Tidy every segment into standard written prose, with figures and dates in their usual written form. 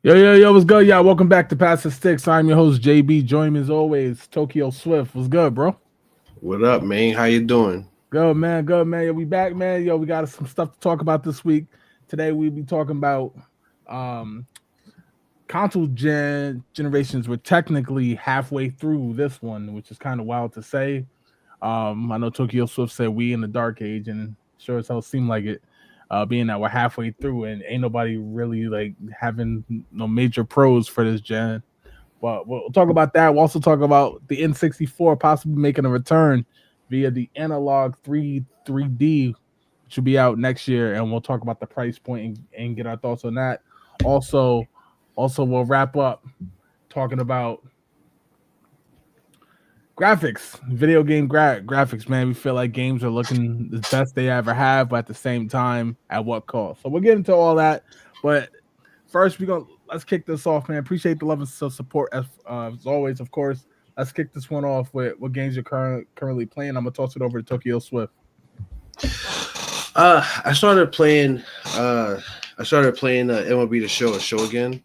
Yo, what's good? Yeah, welcome back to Pass the Sticks. I'm your host, JB. Join me as always, Tokyo Swift. What's good, bro? What up, man? How you doing? Good, man. Yo, we back, man. Yo, we got some stuff to talk about this week. Today, we'll be talking about um, generations. We're technically halfway through this one, which is kind of wild to say. I know Tokyo Swift said we in the dark age, and sure as hell seemed like it. Being that we're halfway through and ain't nobody really like having no major pros for this gen. But we'll talk about that. We'll also talk about the N64 possibly making a return via the Analog 3D, which will be out next year, and we'll talk about the price point and get our thoughts on that. Also, we'll wrap up talking about graphics, video game graphics. Man, we feel like games are looking the best they ever have, but at the same time, at what cost? So we'll get into all that. But first, let's kick this off, man. Appreciate the love and support as always, of course. Let's kick this one off with what games you're currently playing. I'm gonna toss it over to Tokyo Swift. I started playing. MLB The Show again.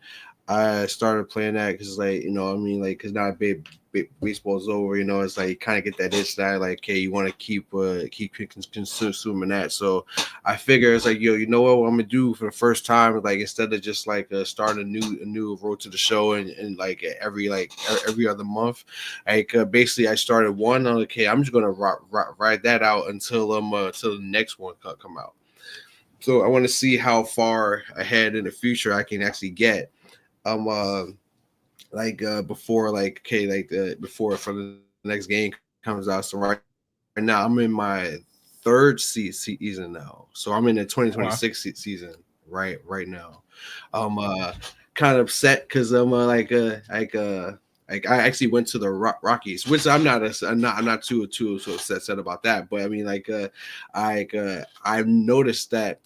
I started playing that because, because now baseball's over. It's like you kind of get that itch that like, okay, you want to keep consuming that. So I figure it's like, you know what I'm gonna do for the first time, like instead of just like start a new road to the show and like every other month, basically I started one. I'm like, okay, I'm just gonna ride that out until the next one come out. So I want to see how far ahead in the future I can actually get. Before for the next game comes out. So right now I'm in my third season now. So I'm in the 2026 season right now. I'm kind of upset because I'm I actually went to the Rockies, which I'm not too upset about that. But I mean, I've noticed that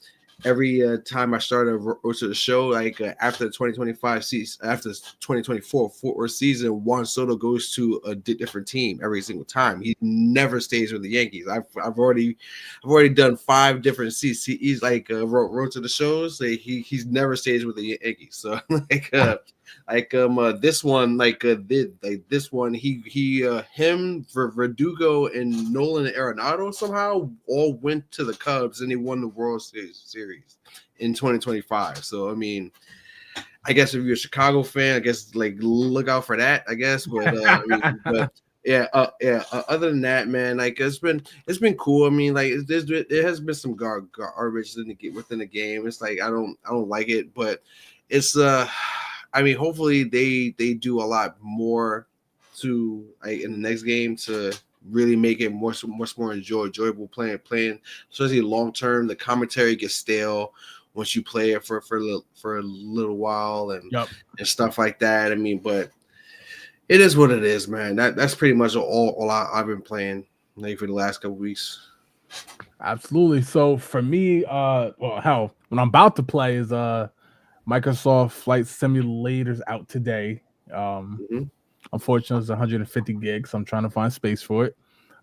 every time I started a road to the show, after the 2025 season, after the 2024 season, Juan Soto goes to a different team every single time. He never stays with the Yankees. I've already done 5 different CCEs road to the shows. He's never stays with the Yankees. So this one this one him Verdugo and Nolan Arenado somehow all went to the Cubs and they won the World Series in 2025. So I mean, I guess if you're a Chicago fan, I guess look out for that, I guess. But other than that, man, it's been cool. I mean, there has been some garbage within the game. It's like I don't like it, but it's I mean, hopefully they do a lot more to in the next game to really make it much more enjoyable playing, especially long term. The commentary gets stale once you play it for a little while and stuff like that. I mean, but it is what it is, man. That's pretty much all I've been playing for the last couple weeks. Absolutely. So for me, what I'm about to play is Microsoft Flight Simulator's out today. Unfortunately, it's 150 gigs. So I'm trying to find space for it.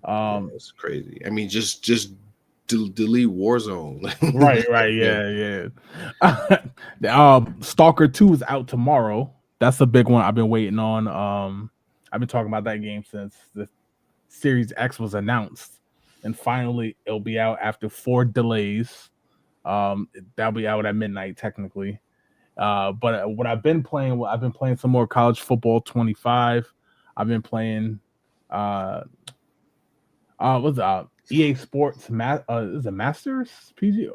It's crazy. I mean, just delete Warzone. Yeah. Stalker 2 is out tomorrow. That's a big one I've been waiting on. I've been talking about that game since the Series X was announced, and finally it'll be out after 4 delays. That'll be out at midnight technically. But what I've been playing some more College Football 25. I've been playing what's EA Sports is it Masters PG,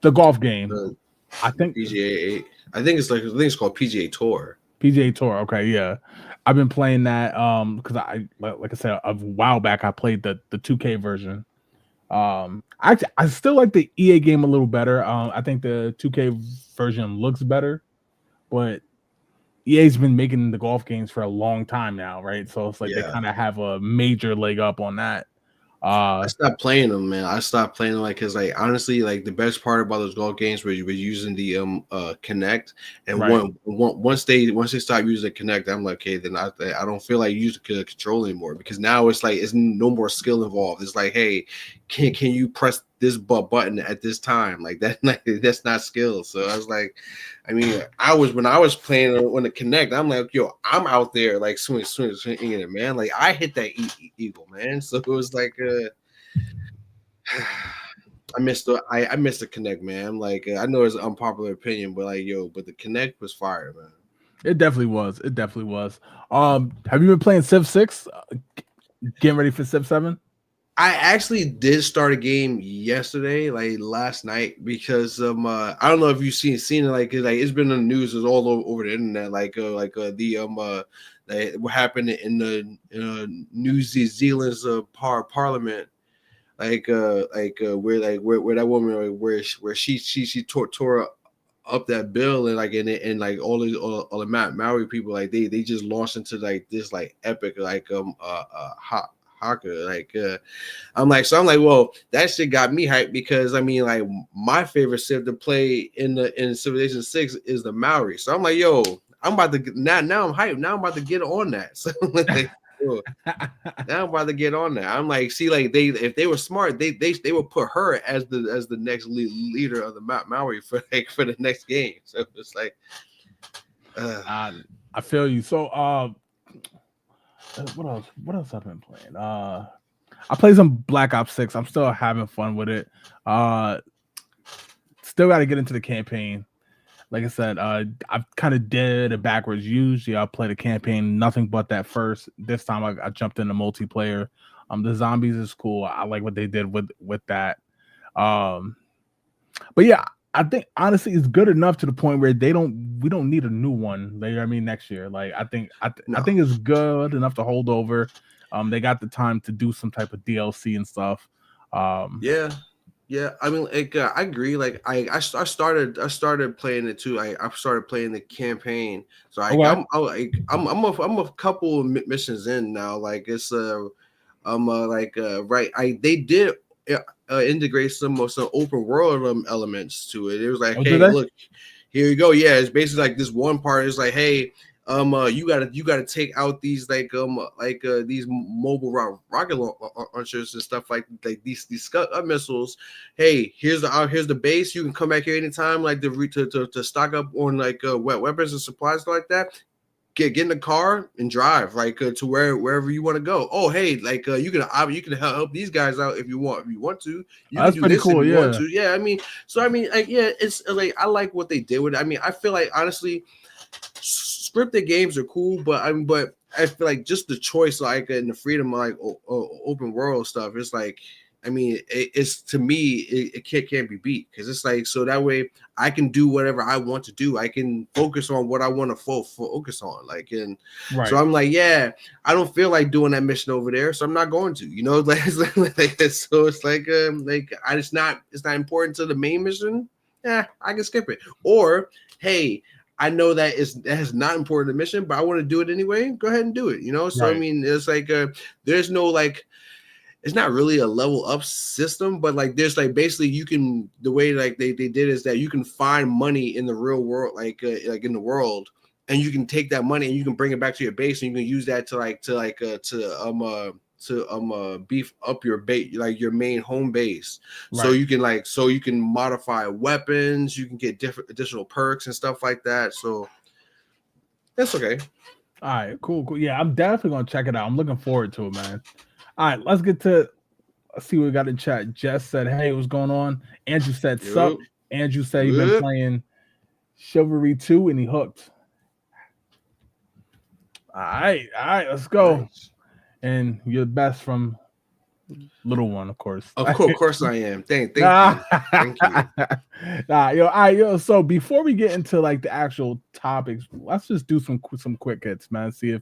the golf game. I think PGA 8. I think it's called PGA Tour. PGA Tour. Okay, yeah. I've been playing that because I like I said a while back I played the 2K version. I still like the EA game a little better. I think the 2K version looks better, but EA's been making the golf games for a long time now, right? So it's like they kind of have a major leg up on that. I stopped playing them, man. I stopped playing them because honestly, the best part about those golf games was using the Kinect, and once they stop using the Kinect, I'm like, okay, then I don't feel like using the control anymore because now it's no more skill involved. It's like, hey, can you press this button at this time. Like that, that's not skill. So I was like, I mean, when I was playing on the Kinect, I'm like, yo, I'm out there like swinging it, man. Like I hit that eagle, man. So it was like, I missed the Kinect, man. Like I know it's an unpopular opinion, but like, yo, but the Kinect was fire, man. It definitely was. It definitely was. Have you been playing Civ 6? Getting ready for Civ 7? I actually did start a game yesterday, like last night, because I don't know if you've seen it, like it's been in the news, it's all over the internet, like what happened in the New Zealand's parliament, where that woman where she tore up that bill, and like all the Maori people, like they just launched into like this like epic like haka I'm like, well, that shit got me hyped, because I mean, like my favorite civ to play in Civilization 6 is the Maori. So I'm like, yo, I'm about to now I'm hyped. Now I'm about to get on that. So like, yo, now I'm about to get on that. I'm like, see, like if they were smart, they would put her as the next leader of the Maori for the next game. So it's like, I feel you. So what else? What else I've been playing? I played some Black Ops 6. I'm still having fun with it. Still got to get into the campaign. Like I said, I've kind of did it backwards. Usually I'll play the campaign, nothing but that first. This time I jumped into multiplayer. The zombies is cool. I like what they did with that. But yeah, I think honestly it's good enough to the point where we don't need a new one later. I mean next year. Like I think it's good enough to hold over. They got the time to do some type of DLC and stuff. Yeah, I mean, like I agree. Like I started playing it too. I started playing the campaign. So like Okay. I'm a couple of missions in now. Like it's right. They did integrate some open world elements to it. It was like, Oh, did hey, they? look, here you go. Yeah, it's basically like this one part is like, hey, you gotta take out these these mobile rocket launchers and stuff like these Scud missiles. Hey, here's the base. You can come back here anytime, like to stock up on like weapons and supplies like that. Get in the car and drive like to wherever you want to go. Oh, hey, like you can help these guys out if you want. If you want to, you can That's do pretty this if cool. you want Yeah. to. Yeah, I mean, yeah, it's like I like what they did with it. I mean, I feel like honestly, scripted games are cool, but I feel like just the choice, like and the freedom, like open world stuff. It's like, I mean, it's to me, it can't be beat, because it's like, so that way I can do whatever I want to do. I can focus on what I want to focus on. Like, and Right. so I'm like, yeah, I don't feel like doing that mission over there, so I'm not going to. You know, like, so it's like it's not important to the main mission. Yeah, I can skip it. Or hey, I know that is not important to mission, but I want to do it anyway. Go ahead and do it. You know, so Right. I mean, it's like there's no like, it's not really a level up system, but like there's like basically you can, the way like they did is that you can find money in the real world, like in the world, and you can take that money and you can bring it back to your base, and you can use that to beef up your base, like your main home base. So Right. you can modify weapons, you can get different additional perks and stuff like that. So that's okay. All right. Cool. Yeah, I'm definitely gonna check it out. I'm looking forward to it, man. All right, let's see what we got in chat. Jess said, "Hey, what's going on?" Andrew said, "Sup." Yep. Andrew said he's been Yep. playing Chivalry 2 and he hooked. All right, let's go. Nice. And you're the best from little one, of course. Of course I am. Thank Nah, you. Thank you. yo, all right, yo. So before we get into like the actual topics, let's just do some quick hits, man. See if,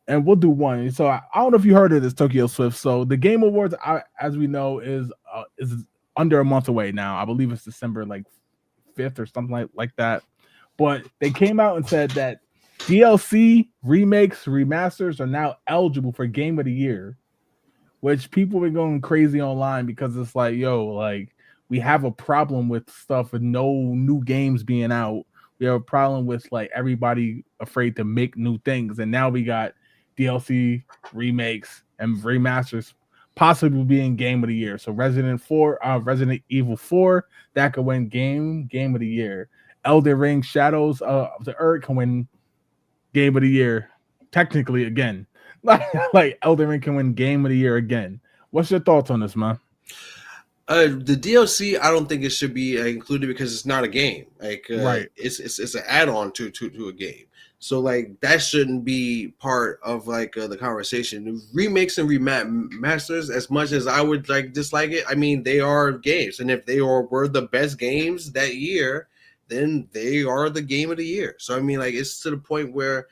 and we'll do one. So I don't know if you heard of this, Tokyo Swift. So the Game Awards, as we know, is under a month away now. I believe it's December like 5th or something like that. But they came out and said that DLC remakes, remasters are now eligible for Game of the Year, which people are going crazy online because it's like, yo, like we have a problem with stuff with no new games being out. We have a problem with like everybody afraid to make new things, and now we got DLC remakes and remasters possibly being game of the year. So Resident Evil 4, that could win game of the year. Elden Ring Shadows of the Earth can win game of the year. Technically again. Like Elden Ring can win game of the year again. What's your thoughts on this, man? The DLC, I don't think it should be included because it's not a game. Like, Right. it's an add-on to a game. So like that shouldn't be part of like the conversation. Remakes and remasters, as much as I would like dislike it, I mean they are games, and if they were the best games that year, then they are the game of the year. So I mean, like it's to the point where,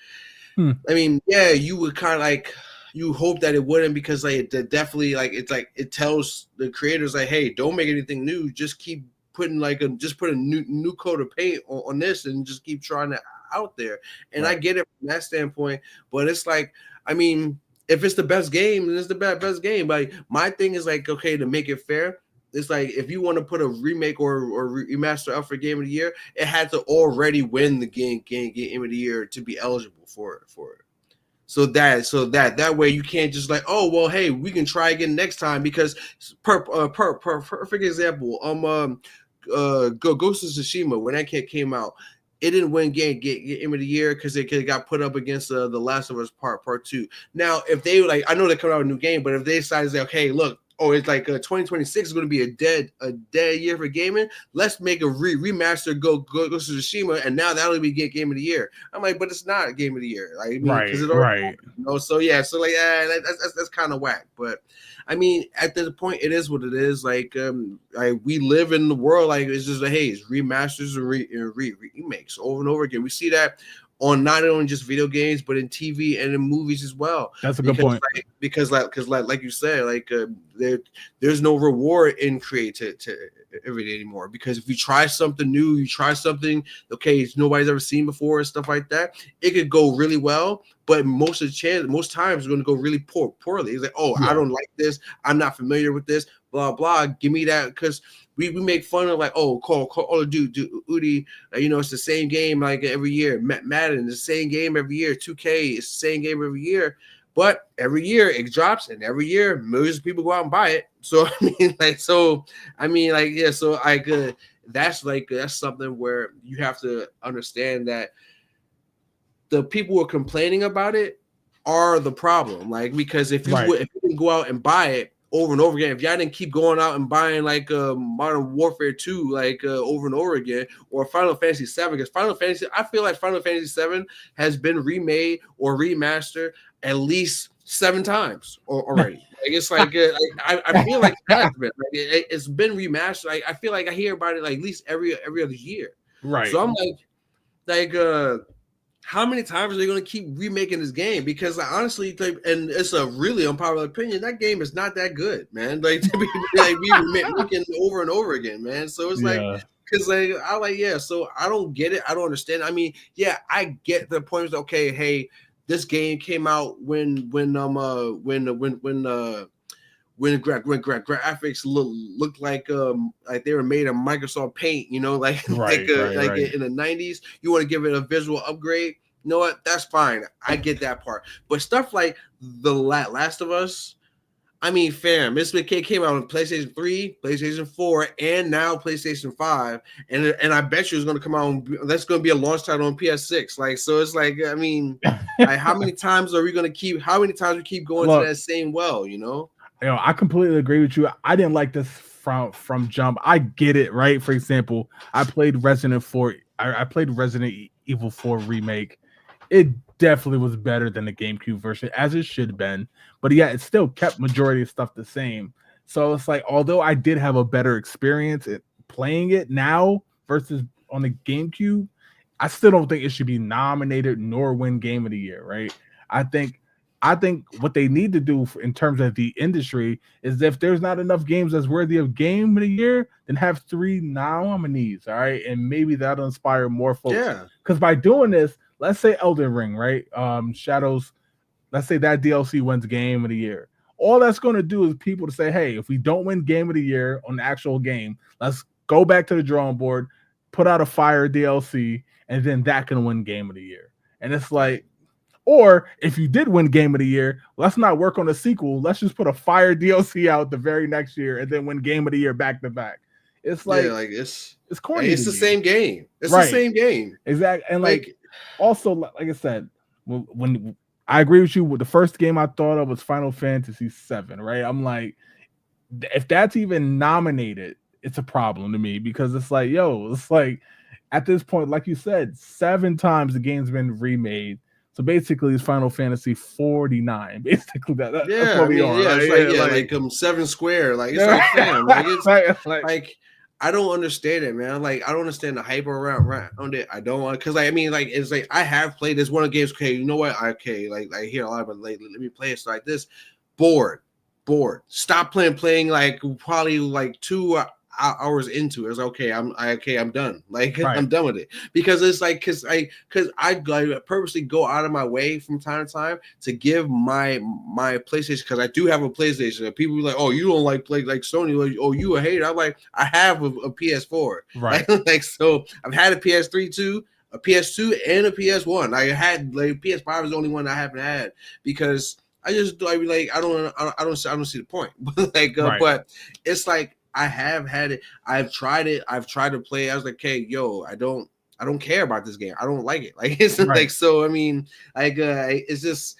I mean, yeah, you would kind of like you hope that it wouldn't, because like it definitely like it's like it tells the creators like, hey, don't make anything new, just keep putting like just put a new coat of paint on this and just keep trying to out there. And right. I get it from that standpoint, but it's like, I mean, if it's the best game, then it's the best game. Like my thing is like, okay, to make it fair, it's like if you want to put a remake or remaster up for game of the year, it had to already win the game of the year to be eligible for it. So that way you can't just like, oh well, hey, we can try again next time, because perfect example, Ghost of Tsushima, when that came out, it didn't win game of the year because it got put up against the Last of Us Part 2. Now, if they like, I know they're coming out with a new game, but if they decide to say, okay, look, it's like 2026 is going to be a dead year for gaming, let's make a remaster Ghost of Tsushima, and now that'll be game of the year. I'm like, but it's not a game of the year. Like, I mean, because it already, you know, so yeah, so like, that's kind of whack. But I mean, at this point, it is what it is. Like, we live in the world. Like, it's just like, hey, it's remasters and remakes over and over again. We see that on not only just video games, but in TV and in movies as well. That's a good point. Because you said, like there's no reward in creativity anymore. Because if you try something new, you try something nobody's ever seen before and stuff like that, it could go really well. But most times it's going to go really poorly. It's like, I don't like this. I'm not familiar with this. Blah blah. Give me that, because we make fun of like, Call of Duty, it's the same game like every year. Madden is the same game every year. 2K is the same game every year. But every year it drops, and every year millions of people go out and buy it. So that's something where you have to understand that the people who are complaining about it are the problem. Like, because if you didn't go out and buy it over and over again, if y'all didn't keep going out and buying like Modern Warfare 2 like over and over again, or Final Fantasy 7, because I feel like Final Fantasy 7 has been remade or remastered at least 7 times already. Like, it's like I feel like it's been remastered. Like, I feel like I hear about it like at least every other year. Right. So I'm like how many times are they going to keep remaking this game? Because honestly, and it's a really unpopular opinion, that game is not that good, man. Like, to be like remaking over and over again, man. So it's like, because so I don't get it. I don't understand. I mean, yeah, I get the point. Okay, hey, this game came out when graphics looked like they were made of Microsoft Paint, in the 90s. You want to give it a visual upgrade, you know what? That's fine. I get that part. But stuff like The Last of Us, I mean, fam, this came out on PlayStation 3, PlayStation 4, and now PlayStation 5, and I bet you it's going to come out. That's going to be a launch title on PS6. Like, so it's like, I mean, like, how many times we keep going to that same well, I completely agree with you. I didn't like this from jump. I get it, right? For example, I played Resident 4. I played Resident Evil 4 remake. It definitely was better than the GameCube version, as it should have been. But yeah, it still kept majority of stuff the same. So it's like, although I did have a better experience at playing it now versus on the GameCube, I still don't think it should be nominated nor win Game of the Year, right? I think what they need to do in terms of the industry is, if there's not enough games that's worthy of Game of the Year, then have 3 nominees, all right? And maybe that'll inspire more folks. Yeah. Because by doing this, let's say Elden Ring, right? Shadows, let's say that DLC wins Game of the Year. All that's going to do is people to say, hey, if we don't win Game of the Year on the actual game, let's go back to the drawing board, put out a fire DLC, and then that can win Game of the Year. And it's like, Or if you did win Game of the Year, let's not work on a sequel. Let's just put a fire DLC out the very next year and then win Game of the Year back to back. It's like, like it's like, corny. it's to the me. same game. It's the Right. same game. Exactly. And like also, like I said, when I agree with you, with the first game I thought of was Final Fantasy VII, right? I'm like, if that's even nominated, it's a problem to me because it's like, yo, it's like at this point, like you said, 7 times the game's been remade. So basically, it's Final Fantasy 49. Basically, that's what we are. Yeah, right? like 7 square. Like it's like fam, like it's like I don't understand it, man. Like I don't understand the hype around it. I don't want because I mean, like it's like I have played this one of the games. Okay, you know what? Okay, like I hear a lot about like let me play it. So like this, bored. Stop playing like probably like 2 hours into it. It's okay. I'm done. Like I'm done with it because it's like because I purposely go out of my way from time to time to give my PlayStation because I do have a PlayStation. And people are like, oh, you don't like play like Sony? Like, oh, you a hater? I'm like, I have a PS4. Right. Like so, I've had a PS3 too, a PS2, and a PS1. I had like PS5 is the only one I haven't had because. I just I don't see the point. But it's like I have had it. I've tried it. I've tried to play. I was like, hey, yo, I don't care about this game. I don't like it. Like it's like so. I mean, like it's just,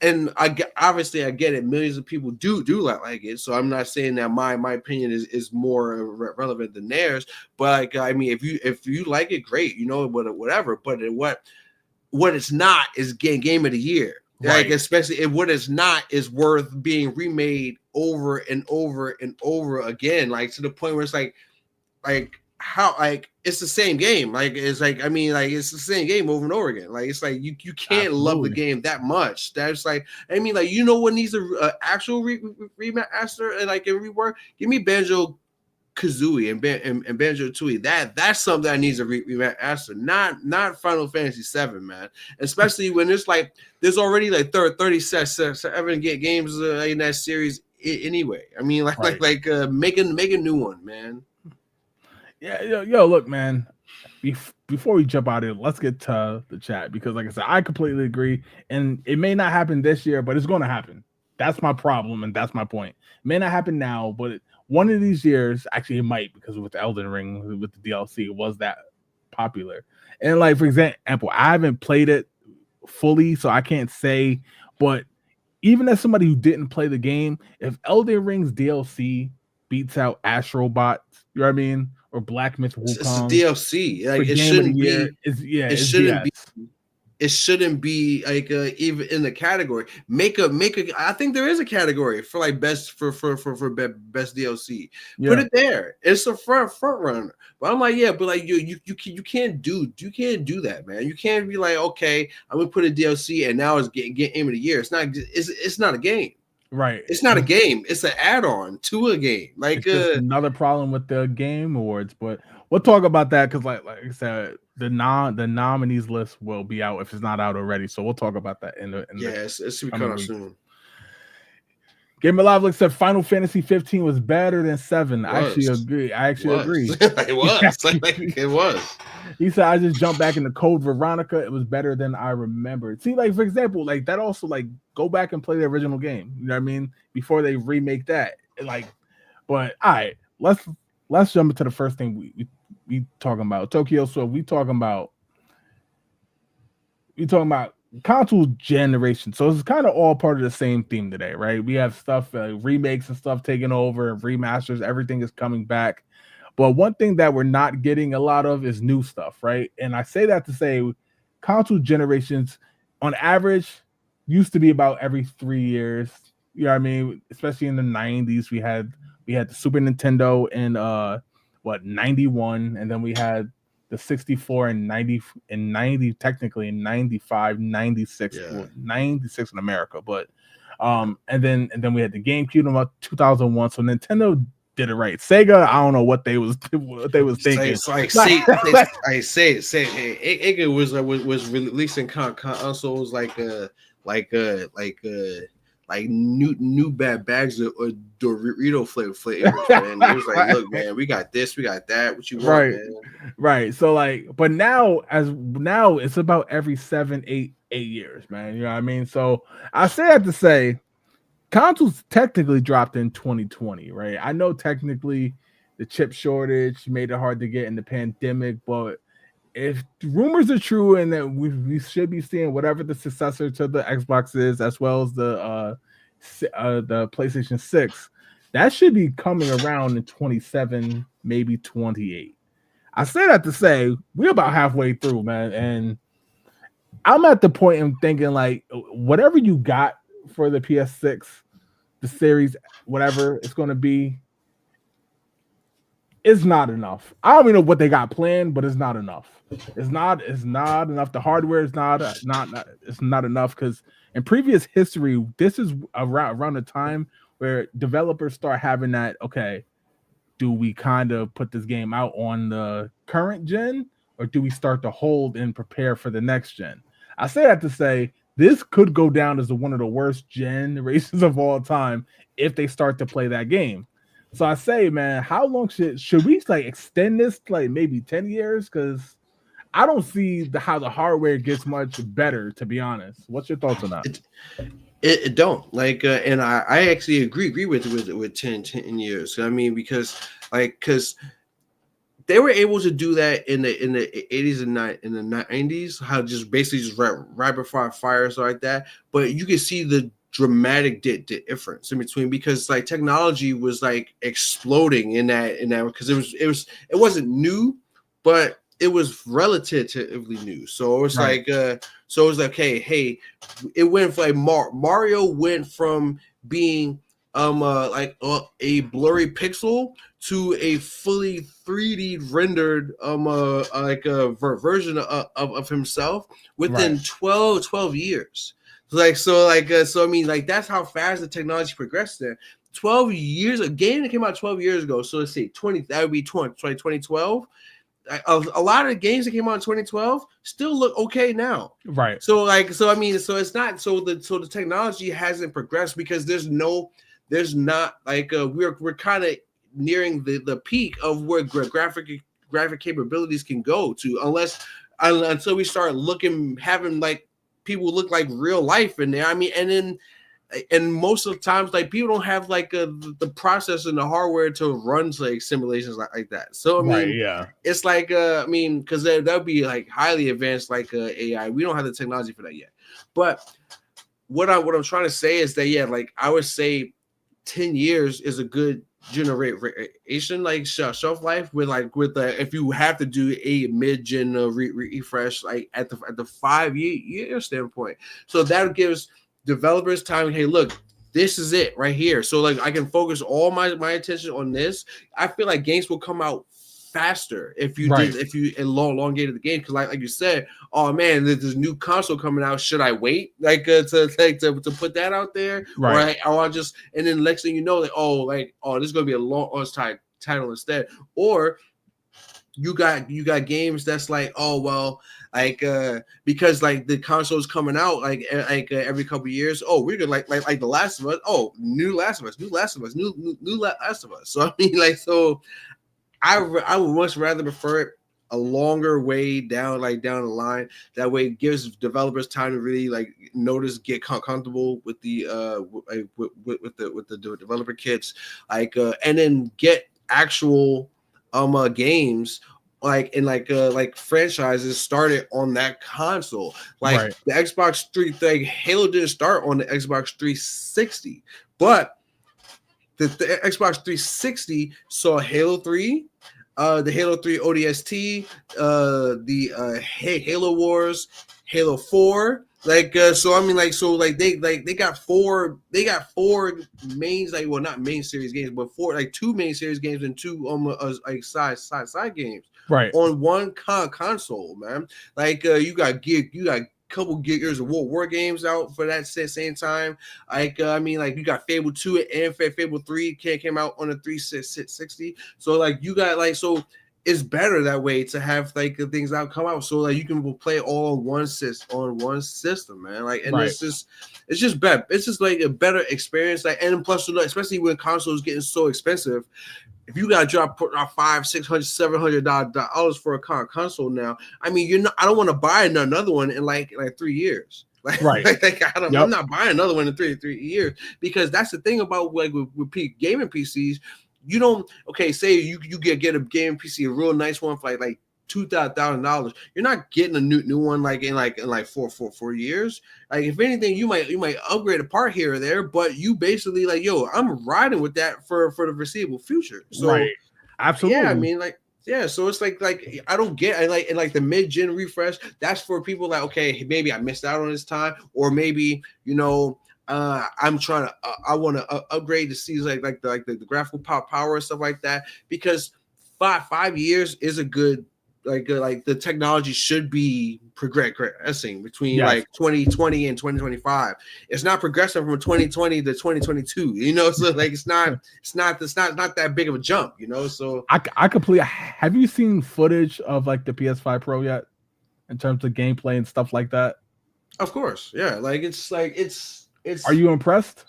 and I get it. Millions of people do like it. So I'm not saying that my opinion is more relevant than theirs. But like I mean, if you like it, great. You know, whatever. But what it's not is game of the year. Like especially if what it's not is worth being remade over and over and over again, like to the point where it's like how like it's the same game. Like it's like I mean like it's the same game over and over again. Like it's like you can't love the game that much. That's like I mean like you know what needs a actual remaster and like a rework. Give me Banjo Kazooie and Banjo Tooie. That's something that needs a remaster, not Final Fantasy VII, man. Especially when there's already like 37 games in that series anyway. I mean, make a new one, man. Yeah, yo, look, man. Before we jump out of it, let's get to the chat because, like I said, I completely agree, and it may not happen this year, but it's going to happen. That's my problem, and that's my point. It may not happen now, but one of these years, actually, it might because with Elden Ring, with the DLC, it was that popular. And like for example, I haven't played it fully, so I can't say. But even as somebody who didn't play the game, if Elden Ring's DLC beats out Astrobot, you know what I mean, or Black Myth Wukong, it's a DLC. Like it shouldn't be. It shouldn't be. It shouldn't be like even in the category. Make a. I think there is a category for like best for best DLC. Yeah. Put it there. It's a front runner. But I'm like, yeah, but like you can't do that, man. You can't be like, okay, I'm gonna put a DLC and now it's get game of the year. It's not a game. Right. It's not a game. It's an add-on to a game. Like it's just another problem with the Game Awards, but we'll talk about that because like I said, the nominees list will be out if it's not out already. So we'll talk about that in the it should be coming soon. Game Alive said Final Fantasy 15 was better than 7. I actually agree. It was. It was. He said, I just jumped back into Code Veronica. It was better than I remembered. See, like, for example, like that also, like, go back and play the original game. You know what I mean? Before they remake that. Like, but all right, let's jump into the first thing we talking about. Tokyo Swift, we talking about console generation. So it's kind of all part of the same theme today, right? We have stuff, remakes and stuff taking over and remasters. Everything is coming back. But one thing that we're not getting a lot of is new stuff, right? And I say that to say console generations on average used to be about every 3 years. You know what I mean? Especially in the 90s, we had the Super Nintendo in 91, and then we had the 64 and 90 technically in 95, 96, 96 in America, but and then we had the GameCube in about 2001. So Nintendo did it right. Sega, I don't know what they was thinking. It's like it was releasing consoles like like new bad bags of Dorito flavors, man. It was like, look, man, we got this, we got that. What you want, Right. man? Right. So like, but now it's about every 8 years, man. You know what I mean? So I say that to say consoles technically dropped in 2020, right? I know technically the chip shortage made it hard to get in the pandemic, but if rumors are true and that we should be seeing whatever the successor to the Xbox is, as well as the PlayStation 6, that should be coming around in 27, maybe 28. I say that to say we're about halfway through, man, and I'm at the point in thinking like whatever you got for the PS6, the series, whatever it's going to be, is not enough. I don't even know what they got planned, but it's not enough. It's not enough. The hardware is not it's not enough because in previous history, this is around the time where developers start having that, okay, do we kind of put this game out on the current gen or do we start to hold and prepare for the next gen? I say that to say this could go down as one of the worst generations of all time if they start to play that game. So I say, man, how long should we like extend this to like maybe 10 years? Because I don't see how the hardware gets much better, to be honest. What's your thoughts on that? It don't like, and I actually agree with 10 years. I mean, because they were able to do that in the 80s and in the 90s, how just basically just rapid fire stuff like that. But you can see the dramatic difference in between because like technology was like exploding in that because it wasn't new, but it was relatively new. So it's Right. so it was like, hey, it went from like Mario went from being like a blurry pixel to a fully 3D rendered like a version of himself within Right. 12 years. So I mean, like that's how fast the technology progressed there. 12 years, a game that came out 12 years ago. So let's see, 20, that would be 2012. A lot of the games that came out in 2012 still look okay now. Right. So I mean, so it's not so the technology hasn't progressed because there's not like we're kind of nearing the peak of where graphic capabilities can go to until we start having like people look like real life in there. I mean, and most of the times like people don't have like the process and the hardware to run like simulations like that. So I Right. mean, Yeah. it's like I mean, because that would be like highly advanced like AI. We don't have the technology for that yet. But what I'm trying to say is that yeah, like I would say 10 years is a good generation like shelf life with if you have to do a mid-gen refresh like at the 5 year standpoint. So that gives developers time. Hey, look, this is it right here. So like I can focus all my attention on this. I feel like games will come out faster if you elongated the game because like you said, oh man, there's new console coming out. Should I wait to put that out there, Right. or I just and then next thing you know, like this is gonna be a long title instead, or you got games that's like, oh well, like because like the console's coming out every couple of years. Oh, we're gonna like the Last of Us. Oh, new Last of Us, new Last of Us. So I mean, like so. I would much rather prefer it a longer way down the line. That way it gives developers time to really like notice, get comfortable with the with the developer kits, and then get actual games like franchises started on that console. Like Right. the Xbox 3 thing, Halo didn't start on the Xbox 360, but the Xbox 360 saw Halo 3, the Halo 3 ODST, the Halo Wars, Halo 4. So I mean, they got four mains, like, well, not main series games, but two main series games and two like side games Right. on one console, man. You got couple years of war games out for that same time. I mean, like you got Fable 2 and Fable 3 came out on the 360. So like you got it's better that way to have like the things that come out, so like you can play all on one system, man. Like, and Right. it's just better. It's just like a better experience. Like, and plus, especially when consoles getting so expensive, if you gotta drop $500, $600, $700 for a console now, I mean, you're not. I don't want to buy another one in like 3 years. Right. I'm not buying another one in three years, because that's the thing about like with gaming PCs. You don't say you get a gaming PC, a real nice one for like $2,000. You're not getting a new one like in 4 years. Like, if anything, you might upgrade a part here or there, but you basically like, yo, I'm riding with that for the foreseeable future. So right. Absolutely. yeah, I mean, like, yeah, so it's like I don't get, and like the mid-gen refresh, that's for people like, okay, maybe I missed out on this time, or maybe, you know, I'm trying to I want to upgrade to see like the graphical power and stuff like that, because 5 years is a good, like the technology should be progressing between like 2020 and 2025. It's not progressing from 2020 to 2022, you know, so like it's not that big of a jump, you know. So I completely. Have you seen footage of like the PS5 Pro yet, in terms of gameplay and stuff like that? Of course, yeah. Like it's. Are you impressed?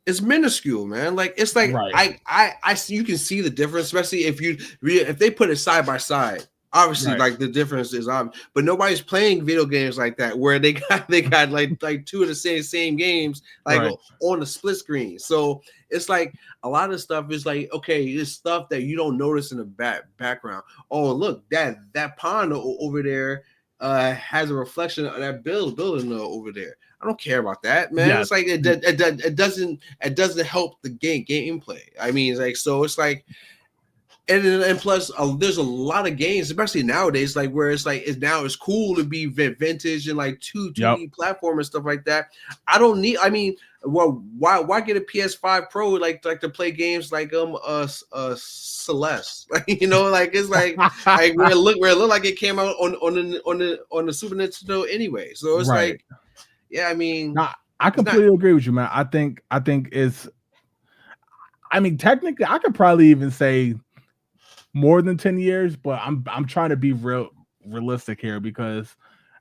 It's minuscule, man. Like, it's like, right. I you can see the difference, especially if they put it side by side. Obviously, right. like the difference is obvious, but nobody's playing video games like that where they got like two of the same games like right. on the split screen. So it's like a lot of stuff is like, okay, it's stuff that you don't notice in the background. Oh, look, that pond over there has a reflection of that building over there. I don't care about that, man. Yes. It's like it doesn't help the gameplay. I mean, it's like, so it's like, and plus there's a lot of games, especially nowadays, like where it's like it's cool to be vintage and like 2D platform and stuff like that. I don't need. I mean, well, why get a PS5 Pro like to play games like Celeste? Like, you know, like it's like where it looked like it came out on the Super Nintendo anyway. So it's like, yeah, I mean, I completely agree with you, man. I think it's. I mean, technically, I could probably even say more than 10 years, but I'm trying to be realistic here, because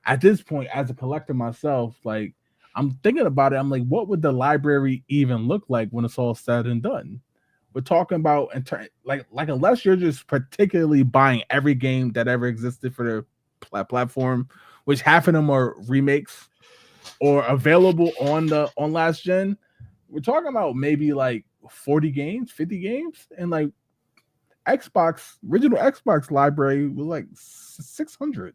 at this point, as a collector myself, like, I'm thinking about it. I'm like, what would the library even look like when it's all said and done? We're talking about like unless you're just particularly buying every game that ever existed for the platform, which half of them are remakes or available on last gen. We're talking about maybe like 40 games, 50 games, and like original Xbox library was like 600.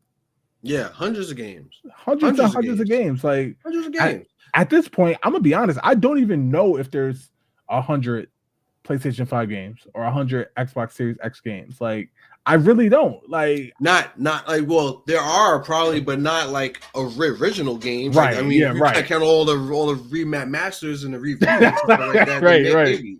Yeah, hundreds of games. Hundreds of games. Like, hundreds of games. At this point, I'm gonna be honest, I don't even know if there's 100 PlayStation 5 games or 100 Xbox Series X games. Like, I really don't. Like, not like, well, there are probably, but not like original games. Right. Like, I mean, if you count all the remasters and the reviews and stuff like that. right. Maybe.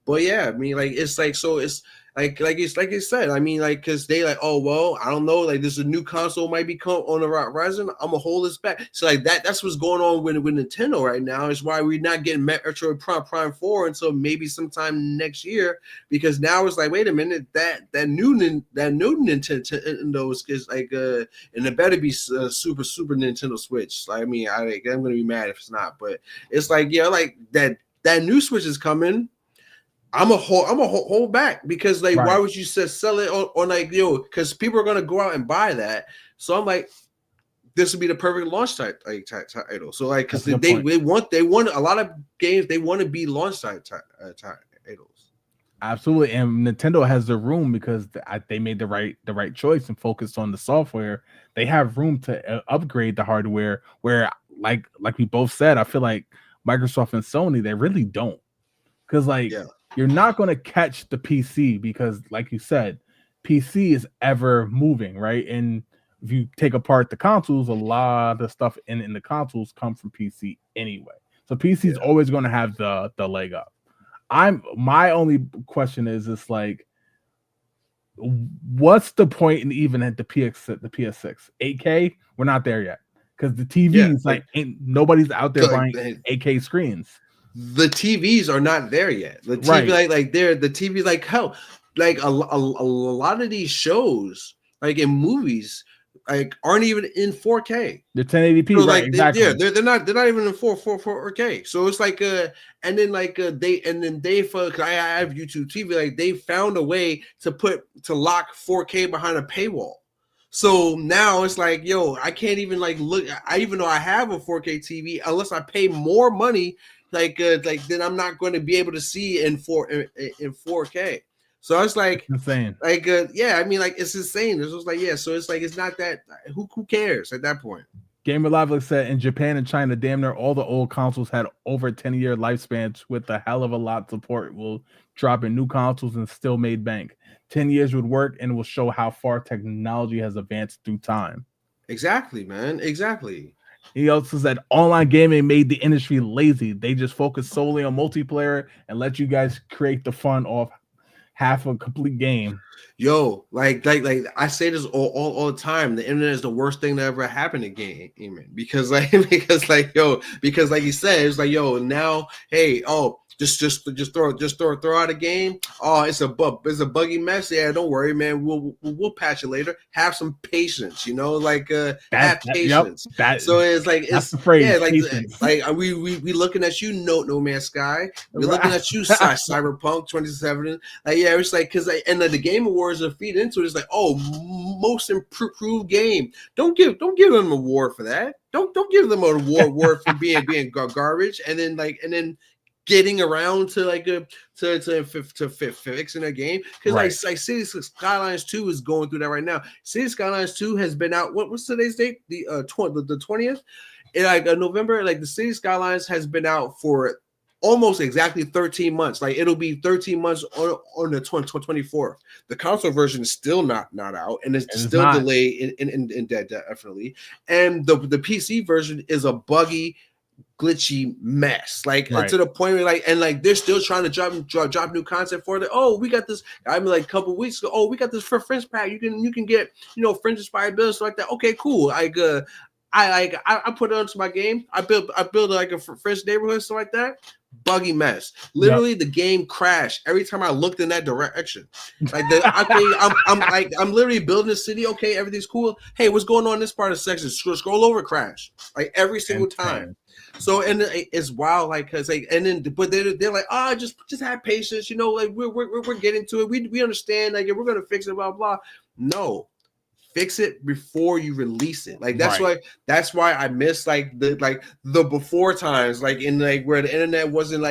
But yeah, I mean, like, it's like, so it's like you said, I mean, like, because they like, oh, well, I don't know, like, there's a new console might be on the horizon, I'm gonna hold this back. So like that's what's going on with Nintendo right now, is why we're not getting Metroid Prime 4 until maybe sometime next year, because now it's like, wait a minute, that new Nintendo is like and it better be super Nintendo Switch. Like, I mean, I'm gonna be mad if it's not, but it's like, yeah, like that new Switch is coming. I'm a hold back, because like, why would you sell it on like, because people are gonna go out and buy that. So I'm like, this would be the perfect launch title. So like, because they want a lot of games, they want to be launch titles. Absolutely, and Nintendo has the room because they made the right choice and focused on the software. They have room to upgrade the hardware. Where like we both said, I feel like Microsoft and Sony, they really don't, because like. Yeah. You're not going to catch the PC, because, like you said, PC is ever moving, right? And if you take apart the consoles, a lot of stuff in the consoles come from PC anyway. So PC is always going to have the leg up. My only question is like, what's the point in even at the PS6 8K? We're not there yet, because the TVs nobody's out there buying 8K screens. The TVs are not there yet. The TV, like the TV, like, hell, like a lot of these shows, like in movies, like aren't even in 4K. The 1080p, So right? like Exactly. they're not even in 4K. So it's like and then like they cause I have YouTube TV, like they found a way to lock 4K behind a paywall. So now it's like, yo, I can't even like look. I even though I have a 4K TV, unless I pay more money, like then I'm not going to be able to see in 4K. So it's It's insane. yeah, I mean, like it's insane. It's just like, yeah, so it's like it's not that who cares at that point. Gamer Live said in Japan and China, damn near all the old consoles had over 10-year lifespans with a hell of a lot support will drop in new consoles and still made bank. 10 years would work and will show how far technology has advanced through time. Exactly, man. Exactly. He also said online gaming made the industry lazy. They just focus solely on multiplayer and let you guys create the fun off half a complete game. Yo, like I say this all the time. The internet is the worst thing that ever happened to gaming because like because like you said, it's like, yo, now, hey, oh, just throw out a game. Oh, it's a buggy mess. Yeah, don't worry, man. We'll patch it later. Have some patience, like have patience. Yep, so it's like that's it's the phrase. yeah, Patience. like we looking at you, No Man's Sky. We're looking at you, Cyberpunk 2077. Like, yeah, it's like because and the Game Awards are feed into it. It's like, oh, most improved game. Don't give them an award for that. Don't give them an award for being garbage. And then getting around to like to fixing a game because like City Skylines 2 is going through that right now. City Skylines 2 has been out. What's today's date? The 20th. In like November. Like the City Skylines has been out for almost exactly 13 months. Like it'll be 13 months on the 24th. The console version is still not out, and it's still delayed in that definitely. And the PC version is a buggy, glitchy mess, like to the point where like they're still trying to drop new content for it. Oh, we got this. I mean, like a couple weeks ago. Oh, we got this for French pack. You can get French inspired builds like that. Okay, cool. I put it onto my game. I build like a French neighborhood, stuff like that. Buggy mess. Literally, the game crashed every time I looked in that direction. Like I'm literally building a city. Okay, everything's cool. Hey, what's going on in this part of the section? Scroll over, crash. Like every single time. So and it's wild, like because like and then but they're like, oh, just have patience, like we're getting to it. We understand, like we're gonna fix it, blah blah. No. Fix it before you release it. Like that's why I miss like the before times, like in like where the internet wasn't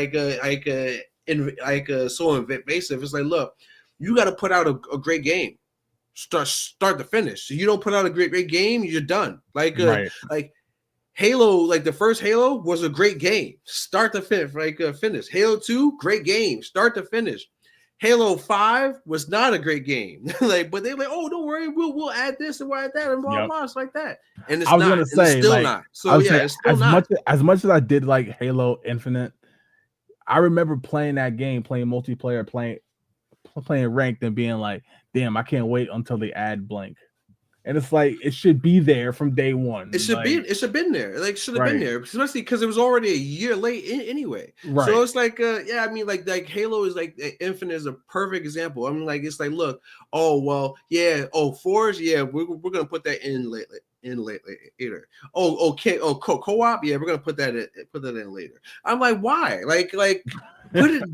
so invasive. It's like, look, you got to put out a great game, start to finish. So you don't put out a great game, you're done. Like Halo, like the first Halo was a great game, start to finish. Halo 2, great game, start to finish. Halo 5 was not a great game. But they're like, oh, don't worry, we'll add this and we'll add that and blah blah, it's like that. And it's not. It's still not. So yeah, it's still not. As much as I did like Halo Infinite, I remember playing that game, playing multiplayer, playing ranked, and being like, damn, I can't wait until they add blank. And it's like it should be there from day one. It should been there. Like should have been there, especially because it was already a year late anyway. So it's like, yeah, I mean, like Halo is like Infinite is a perfect example. I mean, like it's like, look, oh well, yeah, oh Forge, yeah, we're gonna put that in later. Oh, okay, co-op, yeah, we're gonna put that in later. I'm like, why? Like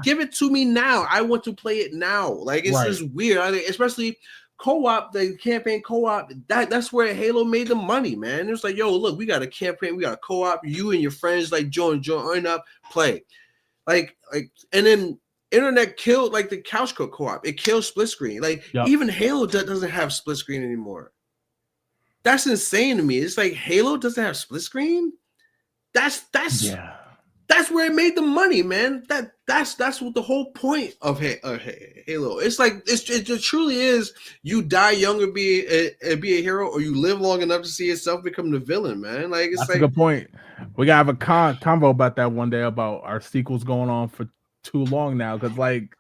give it to me now. I want to play it now. Like it's just weird, especially. Co-op, the campaign co-op, that's where Halo made the money, man. It was like, yo, look, we got a campaign, we got a co-op, you and your friends like join up, play. Like, and then internet killed like the couch co-op. It killed split screen. Like even Halo doesn't have split screen anymore. That's insane to me. It's like Halo doesn't have split screen. That's where it made the money, man. That's what the whole point of Halo. It's like it truly is. You die young and be a hero, or you live long enough to see yourself become the villain, man. Like it's that's a good point. We gotta have a convo about that one day about our sequels going on for too long now, because like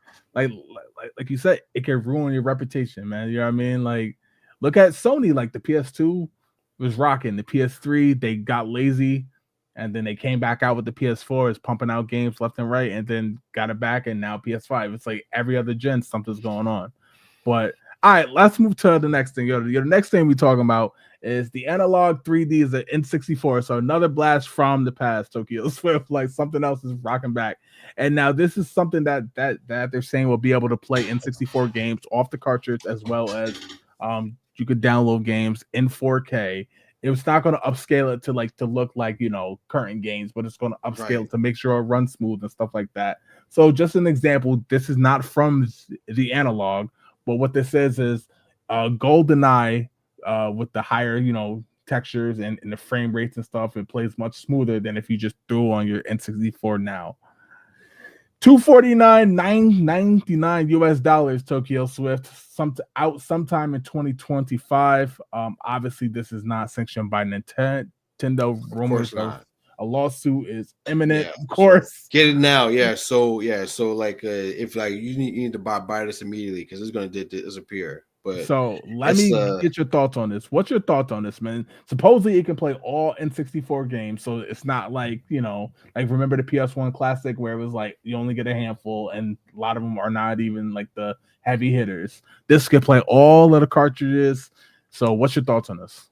you said, it can ruin your reputation, man. You know what I mean? Like, look at Sony. Like the PS2 was rocking. The PS3 they got lazy. And then they came back out with the PS4, is pumping out games left and right, and then got it back, and now PS5. It's like every other gen, something's going on. But all right, let's move to the next thing. The next thing we're talking about is the Analog 3D is an N64. So another blast from the past, Tokyo Swift. Like something else is rocking back. And now this is something that they're saying will be able to play N64 games off the cartridge as well as you could download games in 4K. It's not going to upscale it to look like current games, but it's going to upscale Right. it to make sure it runs smooth and stuff like that. So just an example, this is not from the Analog, but what this says is GoldenEye with the higher textures and the frame rates and stuff. It plays much smoother than if you just threw on your N64 now. $249,999 US Tokyo Swift out sometime in 2025. Obviously this is not sanctioned by Nintendo. Of Rumors course of not. a lawsuit is imminent, Yeah, of for sure. course. Get it now. Yeah. So like if like you need to buy this immediately because it's gonna disappear. But So let it's me get your thoughts on this. What's your thoughts on this, man? Supposedly it can play all N64 games, so it's not like like remember the PS1 Classic where it was like you only get a handful, and a lot of them are not even like the heavy hitters. This can play all of the cartridges. So what's your thoughts on this?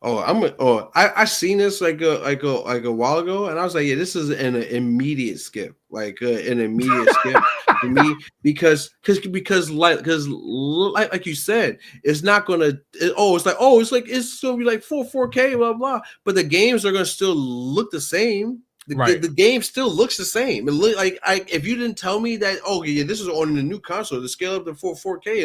I seen this like a while ago, and I was like, yeah, this is an immediate skip, like an immediate skip for me because like you said, it's not gonna. It's gonna be like 4K blah blah, but the games are gonna still look the same. Right, The game still looks the same. It look like if you didn't tell me that, oh yeah, this is on the new console to scale up to 4K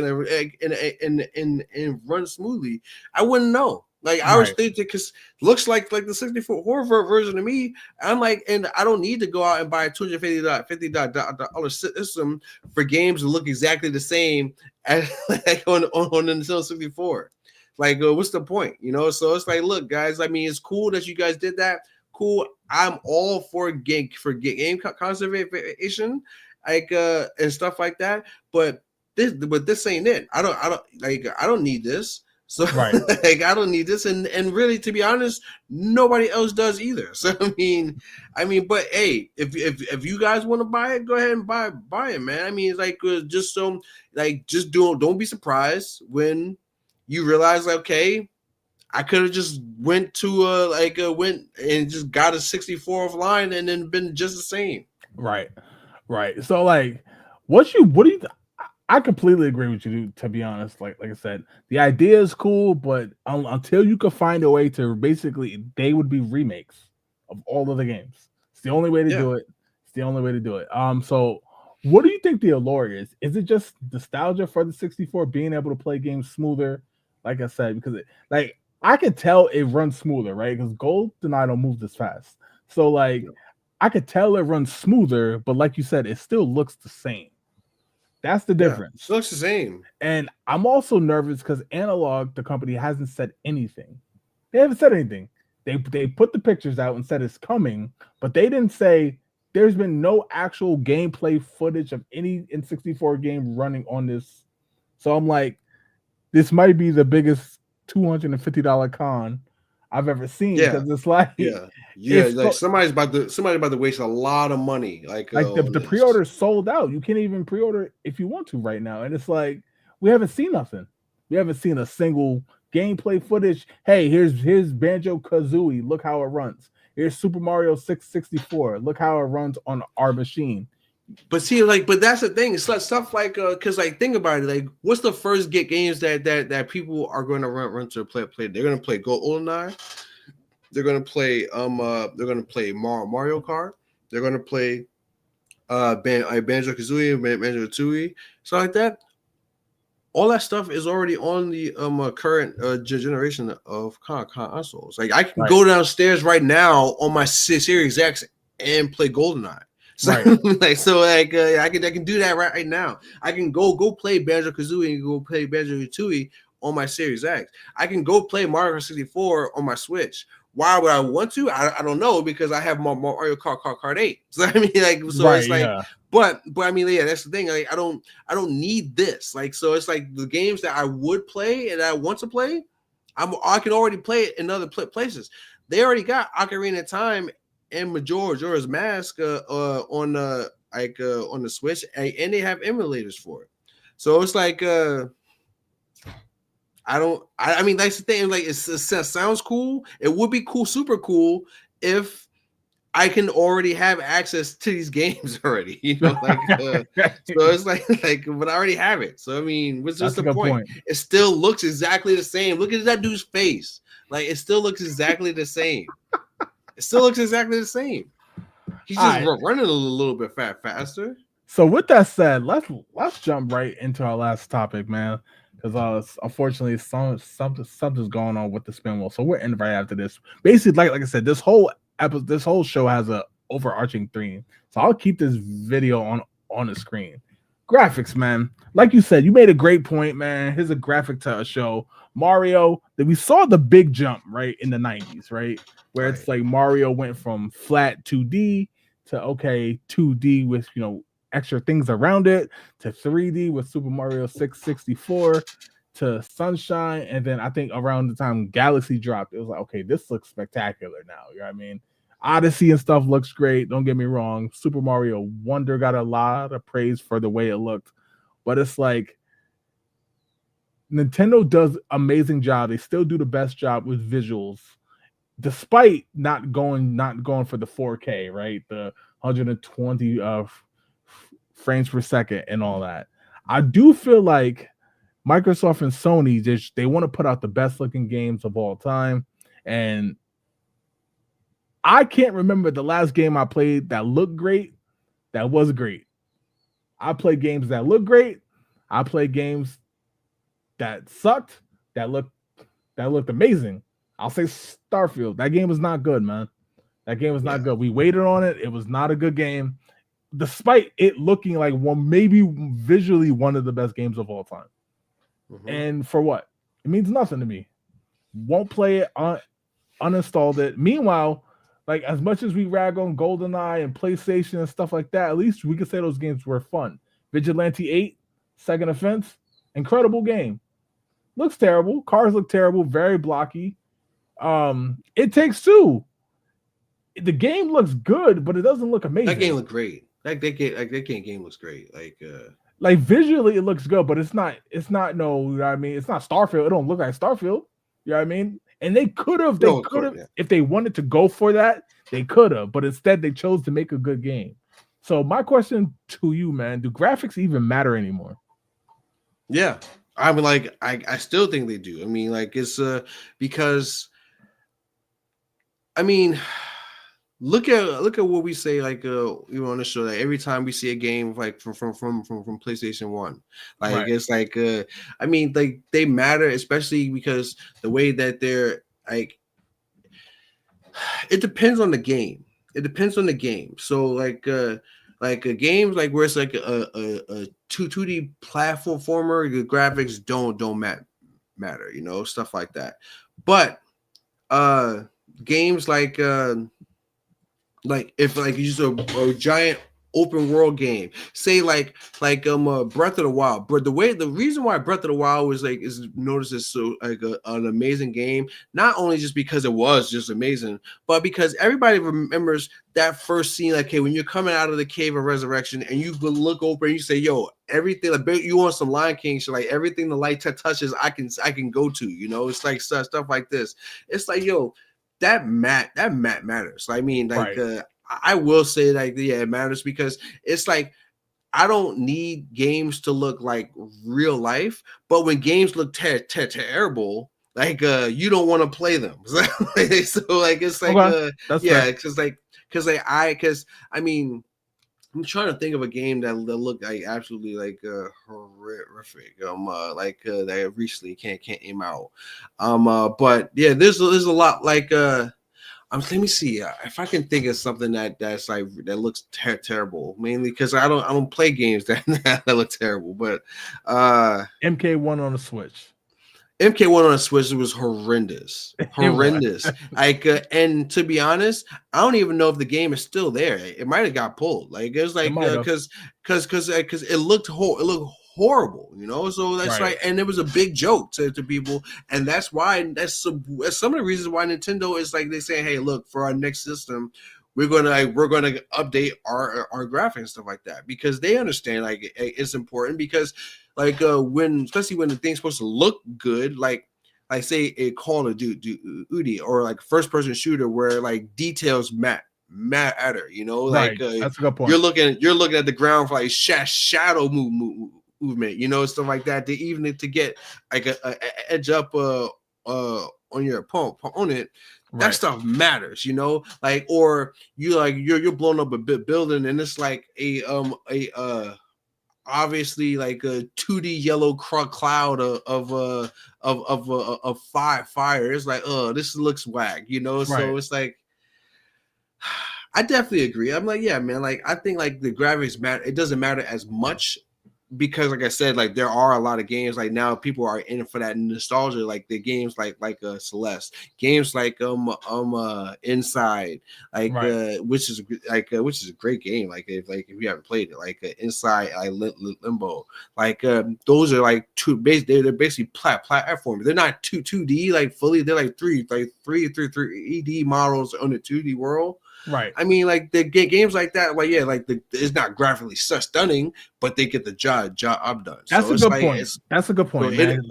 and run smoothly, I wouldn't know. Like I was right, thinking because looks like the 64 horror version to me. I'm like, and I don't need to go out and buy a $250 system for games to look exactly the same as like on the Nintendo 64. Like, what's the point? So it's like, look, guys. I mean, it's cool that you guys did that. Cool. I'm all for game conservation, like and stuff like that. But this ain't it. I don't need this. So right. like I don't need this, and really, to be honest, nobody else does either. So but hey, if you guys want to buy it, go ahead and buy it, man. I mean, it's like just so just don't be surprised when you realize like, okay, I could have just went to went and just got a 64 offline and then been just the same. Right. Right. So like what do you I completely agree with you to be honest. Like I said, the idea is cool, but until you could find a way to basically they would be remakes of all of the games. It's the only way to Yeah. do it. It's the only way to do it. So what do you think the allure is? Is it just nostalgia for the 64 being able to play games smoother? Like I said, because like I could tell it runs smoother, right? Because GoldenEye don't move this fast. So like No. I could tell it runs smoother, but like you said, it still looks the same. That's the Yeah. It difference. looks the same. And I'm also nervous because Analog, the company, hasn't said anything. They haven't said anything. They put the pictures out and said it's coming, but they didn't say there's been no actual gameplay footage of any N64 game running on this. So I'm like, this might be the biggest $250 con I've ever seen Yeah. because it's like Yeah. Yeah. it's Like somebody's about to waste a lot of money like on the this. pre-order sold out. You can't even pre-order if you want to right now. And it's like we haven't seen nothing. We haven't seen a single gameplay footage. Hey, here's Banjo Kazooie. Look how it runs. Here's Super Mario 664. Look how it runs on our machine. But see, but that's the thing. It's like stuff like because think about it. Like, what's the first games that people are going to run to play? They're going to play GoldenEye. They're going to play they're going to play Mario Kart. They're going to play Banjo Kazooie, Banjo Tooie, stuff like that. All that stuff is already on the current generation of consoles. Like I can Right. go downstairs right now on my Series X and play GoldenEye. So Right. I can do that right now. I can go play Banjo Kazooie and go play Banjo Tooie on my Series X. I can go play Mario 64 on my Switch. Why would I want to? I don't know because I have Mario Kart 8. So I mean, so Right. it's like, Yeah. but I mean, yeah, that's the thing. Like I don't need this. Like so, it's like the games that I would play and I want to play, I can already play it in other places. They already got Ocarina of Time and Majora's Mask on the Switch, and they have emulators for it. So it's like I mean that's the thing. Like it sounds cool. It would be cool, super cool, if I can already have access to these games already. You know, like so it's like but I already have it. So I mean, what's That's a the good point? point. It still looks exactly the same. Look at that dude's face. Like it still looks exactly the same. It still looks exactly the same. He's All just right. running a little bit faster. So with that said, let's jump right into our last topic, man. Because unfortunately something's going on with the spin wheel. So we're in right after this. Basically, like I said, this whole show has a overarching theme. So I'll keep this video on the screen. Graphics, man. Like you said, you made a great point, man. Here's a graphic to a show. Mario, that we saw the big jump right in the 90s, right? Where it's Right. like Mario went from flat 2D to 2D with extra things around it, to 3D with Super Mario 664, to Sunshine, and then I think around the time Galaxy dropped, it was like, okay, this looks spectacular now. You know what I mean? Odyssey and stuff looks great. Don't get me wrong. Super Mario Wonder got a lot of praise for the way it looked, but it's like Nintendo does amazing job. They still do the best job with visuals, despite not going for the 4K, right? The 120 frames per second and all that. I do feel like Microsoft and Sony they want to put out the best looking games of all time, and I can't remember the last game I played that looked great. That was great. I play games that look great. I play games that sucked. That looked amazing. I'll say Starfield. That game was not good, man. That game was not good. We waited on it. It was not a good game, despite it looking like maybe visually one of the best games of all time. Mm-hmm. And for what? It means nothing to me. Won't play it, uninstalled it. Meanwhile, like as much as we rag on GoldenEye and PlayStation and stuff like that, at least we could say those games were fun. Vigilante 8, Second Offense, incredible game. Looks terrible. Cars look terrible, very blocky. It Takes Two. The game looks good, but it doesn't look amazing. That game looked great. That game looks great. Like visually it looks good, but it's not it's not Starfield. It don't look like Starfield. You know what I mean? And they could have if they wanted to go for that, they could have, but instead they chose to make a good game. So my question to you, man, do graphics even matter anymore? Yeah. I mean, like, I still think they do. I mean, like, it's because I mean, look at what we say, like on the show, like every time we see a game like from PlayStation 1. Like right. It's like I mean, like they matter, especially because the way that they're like it depends on the game. It depends on the game. So like a games like where it's like a 2D platformer, the graphics don't matter, you know, stuff like that. But games like if like you use a giant open world game, say like Breath of the Wild, but the reason why Breath of the Wild is noticed as so like an amazing game, not only just because it was just amazing, but because everybody remembers that first scene, like, hey, when you're coming out of the cave of resurrection and you look over and you say, yo, everything, like you want some Lion King shit, like everything the light touches I can go to, you know. It's like stuff like this. It's like, yo, that matters. I mean, like right. I will say like, yeah, it matters because it's like I don't need games to look like real life, but when games look terrible, like you don't want to play them. So like it's like yeah, because I mean, I'm trying to think of a game that looked like absolutely like horrific. That recently can't aim out. But yeah, there's a lot like let me see if I can think of something that's like that looks terrible. Mainly because I don't play games that look terrible. But MK1 on the Switch. MK1 on a Switch was horrendous. Like, and to be honest, I don't even know if the game is still there. It might have got pulled. Like it was like because it looked horrible, you know. So that's right. And it was a big joke to people, and that's why that's some of the reasons why Nintendo is like they say, hey, look, for our next system, we're gonna update our graphics and stuff like that, because they understand like it's important, because like when, especially when the thing's supposed to look good, like say a Call of Duty or like first person shooter where like details matter, you know, like Right. That's a good you're point. looking at the ground for like shadow movement, you know, stuff like that, to even to get like a edge up on your opponent. That Right. stuff matters, you know, like, or you're blowing up a building, and it's like a obviously like a 2D yellow cloud of fire. It's like, oh, this looks whack, you know. Right. So it's like, I definitely agree. I'm like, yeah, man. Like, I think like the graphics matter. It doesn't matter as much, because like I said, like there are a lot of games like now people are in for that nostalgia, like the games like Celeste, games like Inside, like Right. which is which is a great game, like if you haven't played it, like Inside, like Limbo, like those are like they're basically platforms. They're not 2D like fully, they're like three 3D models on the 2D world. Right. I mean, like the games like that, like yeah, like it's not graphically so stunning, but they get the job done. That's So a it's good like point. That's a good so point, man.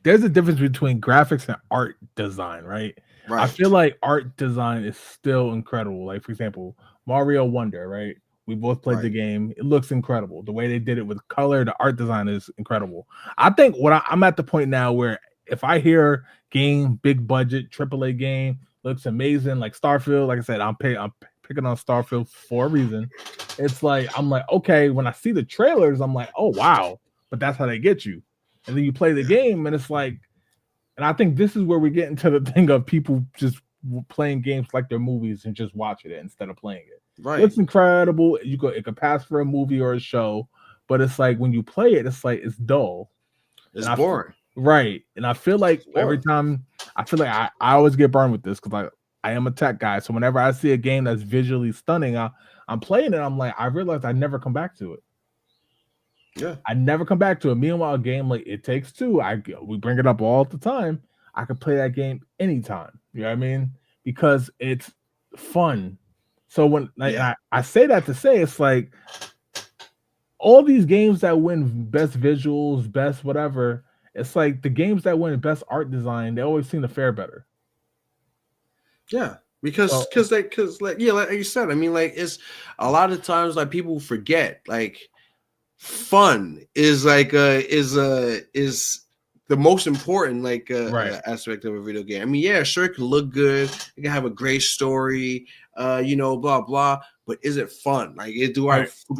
There's a difference between graphics and art design, right? I right, feel like art design is still incredible. Like, for example, Mario Wonder, right? We both played the right, game. It looks incredible. The way they did it with color, the art design is incredible. I think I'm at the point now where if I hear game, big budget, AAA game, looks amazing, like Starfield, like I said, I'm picking on Starfield for a reason. It's like, I'm like, okay, when I see the trailers, I'm like, oh wow, but that's how they get you. And then you play the yeah, game, and it's like, and I think this is where we get into the thing of people just playing games like they're movies and just watching it instead of playing it. right. Looks incredible. It could pass for a movie or a show, but it's like when you play it, it's like it's dull. And It's boring. right, and I feel like It's every boring. time I feel like I always get burned with this because I am a tech guy. So whenever I see a game that's visually stunning, I'm playing it. I'm like, I realize I never come back to it. Yeah, I never come back to it. Meanwhile, a game like It Takes Two, we bring it up all the time. I could play that game anytime. You know what I mean? Because it's fun. So when like yeah, I say that to say it's like all these games that win best visuals, best whatever, it's like the games that win best art design, they always seem to fare better. yeah. So Because like yeah, like you said, I mean, like it's a lot of times like people forget like fun is like is the most important like right, aspect of a video game. I mean, yeah, sure, it can look good, it can have a great story, you know, blah blah. But is it fun? Like, right, do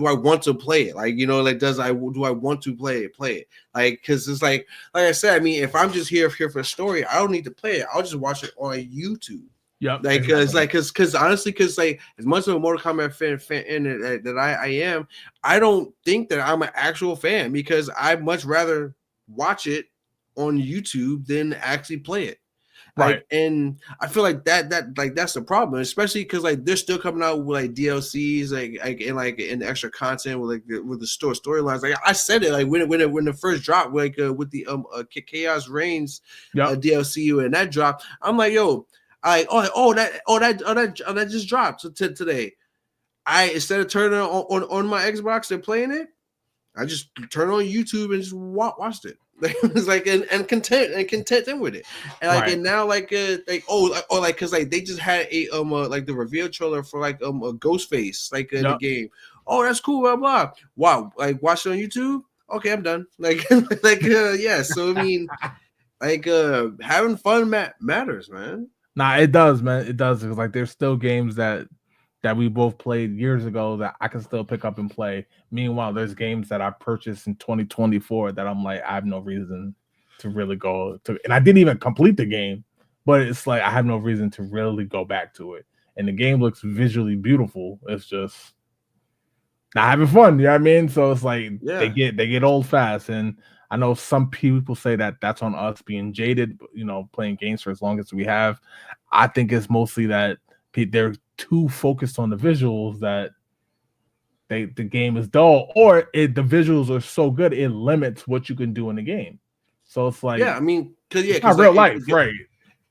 I want to play it? Like, you know, like do I want to play it? Like, because it's like I said. I mean, if I'm just here for a story, I don't need to play it. I'll just watch it on YouTube. yep, Like, exactly, cause honestly, cause like as much of a Mortal Kombat fan that I am, I don't think that I'm an actual fan, because I'd much rather watch it on YouTube than actually play it. right, Like, and I feel like that's the problem, especially because like they're still coming out with like DLCs, like and extra content with with the storylines. Like I said it, like when the first drop, like with the Chaos Reigns yep, DLC and that drop, I'm like, yo. That just dropped today. I, instead of turning on my Xbox and playing it, I just turn on YouTube and just watched it. It's like and content with it, and like right, and now like because like they just had a like the reveal trailer for like a Ghostface like in the yep. game. Oh, that's cool, blah blah. Wow, like watch it on YouTube. Okay, I'm done. Like yeah. So I mean, like having fun matters, man. Nah, it does, man. It does because like there's still games that we both played years ago that I can still pick up and play. Meanwhile, there's games that I purchased in 2024 that I'm like, I have no reason to really go to, and I didn't even complete the game, but it's like I have no reason to really go back to it. And the game looks visually beautiful. It's just not having fun. You know what I mean? So it's like Yeah. they get old fast, and I know some people say that that's on us being jaded. You know, playing games for as long as we have. I think it's mostly that they're too focused on the visuals that the game is dull, or the visuals are so good it limits what you can do in the game. So it's like Yeah, I mean, it's not because real life, right?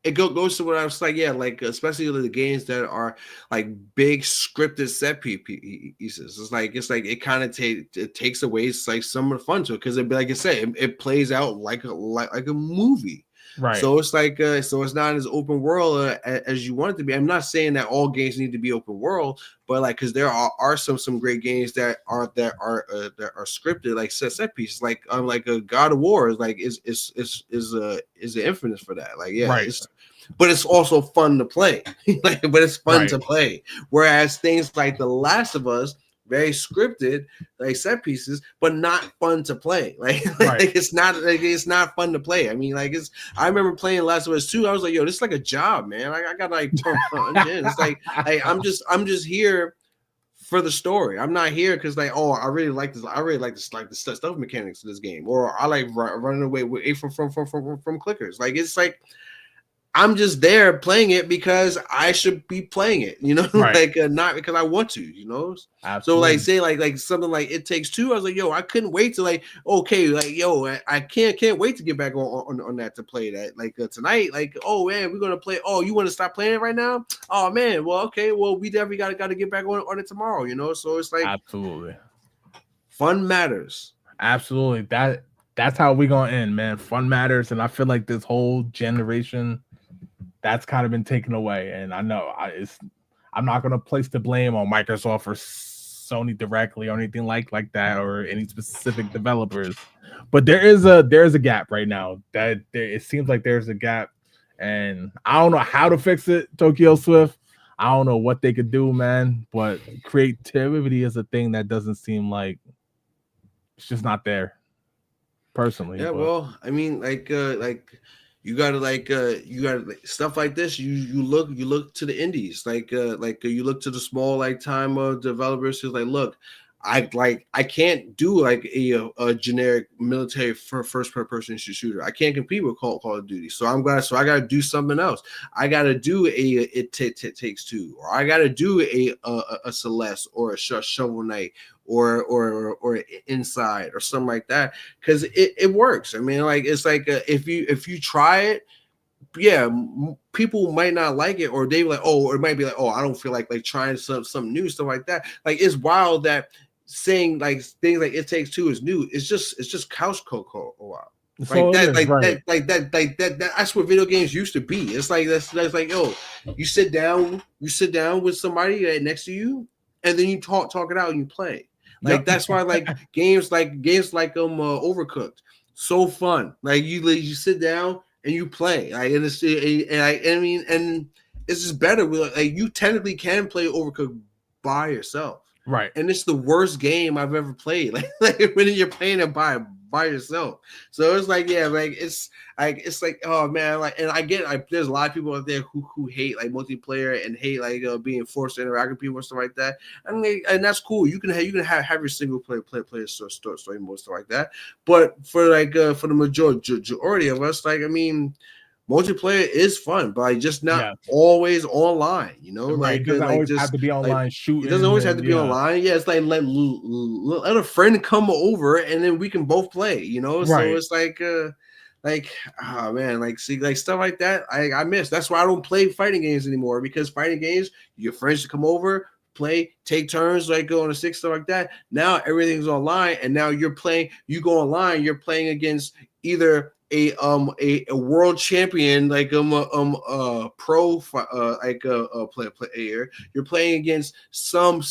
it goes to what I was like, yeah, like especially the games that are like big scripted set pieces. It's like it kind of it takes away like some of the fun to it because it, like I said, it plays out like a movie. Right. So it's like so it's not as open world as you want it to be. I'm not saying that all games need to be open world, but like because there are some great games that are scripted like set pieces like a God of War is an infinite for that. Like yeah, Right. but it's also fun to play. But it's fun Right. to play. Whereas things like The Last of Us, very scripted, like set pieces, but not fun to play. Right. It's not fun to play. I mean, like I remember playing Last of Us 2. I was like, yo, this is like a job, man. Like I got like punch in. It's like I'm just here for the story. I'm not here because like, oh, I really like this. I really like this, like the stuff mechanics of this game, or I like running away from clickers. Like it's like I'm just there playing it because I should be playing it, you know, Right. like not because I want to, you know. Absolutely. So like say like something like It Takes Two. I was like, yo, I couldn't wait to like, okay, like yo, I can't wait to get back on that to play that like tonight. Like, oh man, we're gonna play. Oh, you want to stop playing it right now? Oh man, well okay, well we definitely gotta get back on it tomorrow, you know. So it's like absolutely fun matters. Absolutely, that's how we gonna end, man. Fun matters, and I feel like this whole generation, that's kind of been taken away. And I know I'm not gonna place the blame on Microsoft or Sony directly or anything like that, or any specific developers. But there is a gap right now. It seems like there's a gap, and I don't know how to fix it. Tokyo Swift, I don't know what they could do, man. But creativity is a thing that doesn't seem like it's just not there. Personally, Yeah, but well, I mean, like you gotta stuff like this. You look to the indies, you look to the small like time developers who's like, look, I can't do like a generic military first person shooter. I can't compete with Call of Duty. So I gotta do something else. I gotta do It Takes Two, or I gotta do a Celeste or a Shovel Knight or Inside or something like that, because it works. I mean, like it's like if you try it, yeah, people might not like it, or they like, oh, or it might be like, oh, I don't feel like trying some new stuff like that. Like it's wild that saying like things like It Takes Two is new. It's just couch cocoa a while. so it is, right. That's what video games used to be. It's like that's like, yo, you sit down with somebody right next to you, and then you talk it out and you play. Like that's why games like Overcooked, so fun. Like you sit down and you play. Like and I mean, and it's just better. Like you technically can play Overcooked by yourself, Right. and it's the worst game I've ever played. Like when you're playing it by yourself. So it's like, yeah, like it's like, oh man, like, and I get there's a lot of people out there who hate like multiplayer and hate like being forced to interact with people and stuff like that. I mean, and that's cool. You can have your single player story mode, stuff like that. But for for the majority of us, like I mean, multiplayer is fun, but just not always online, you know. Right. It doesn't always have to be online shooting. It doesn't always have to be online. Yeah, it's like let a friend come over and then we can both play, you know. Right. So it's like oh man, like see, like stuff like that I miss. That's why I don't play fighting games anymore, because fighting games, your friends come over, play, take turns, like go on a six, stuff like that. Now everything's online, and now you go online, you're playing against either a world champion, like pro player. You're playing against some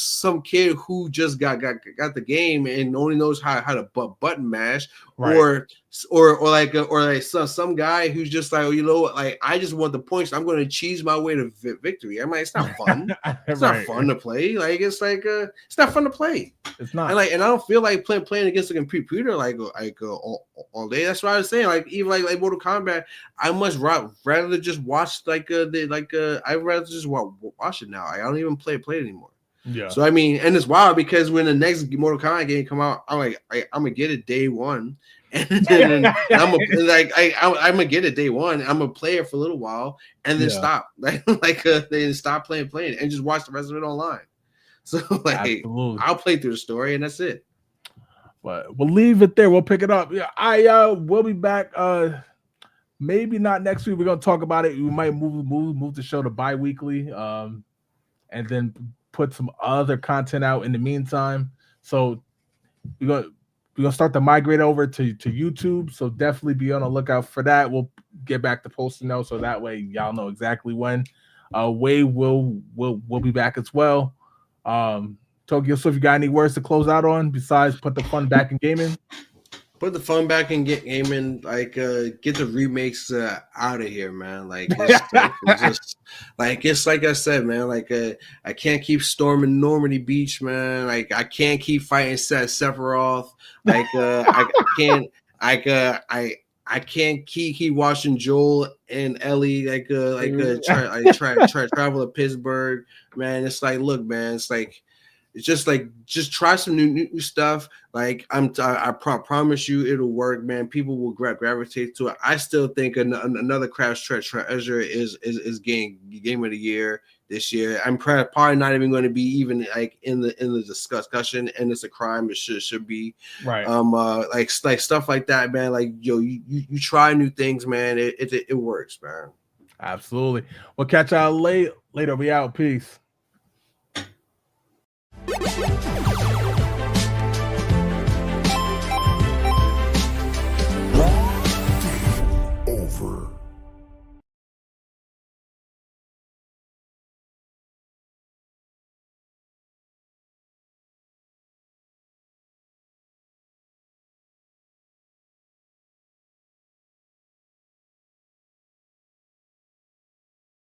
kid who just got the game and only knows how to button mash, right. or some guy who's just like, oh, you know what, like I just want the points, I'm going to cheese my way to victory. I'm like, it's not fun. It's not fun to play. Like it's like it's not fun to play. It's not. And I don't feel like playing against a computer all day. That's what I was saying. Like even like Mortal Kombat, I much rather just watch I'd rather just watch it now. I don't even play it anymore. Yeah. So I mean, and it's wild because when the next Mortal Kombat game come out, I'm like, I'm gonna get it day one, and then I'm gonna get it day one. I'm gonna play it for a little while and then stop, then stop playing it and just watch the rest of it online. So like, absolutely. I'll play through the story and that's it. But we'll leave it there. We'll pick it up. Yeah, we'll be back maybe not next week. We're gonna talk about it. We might move the show to bi-weekly, and then put some other content out in the meantime. So we're gonna start to migrate over to YouTube. So definitely be on the lookout for that. We'll get back to posting those so that way y'all know exactly when. Wade will be back as well. Tokyo, so if you got any words to close out on besides put the fun back in gaming? Put the fun back in gaming, like get the remakes out of here, man. Like it's like I said, man. Like I can't keep storming Normandy Beach, man. Like I can't keep fighting Sephiroth. Like I can't I can't keep watching Joel and Ellie try travel to Pittsburgh, man. It's like, look, man. It's like. It's just try some new stuff. Like I promise you it'll work, man. People will gravitate to it. I still think another Crash Treasure is game of the year this year. I'm probably not even going to be even like in the discussion, and it's a crime. It should be right. Like stuff like that, man. Like you try new things, man. It works, man. Absolutely. We'll catch y'all later. We out. Peace. Over.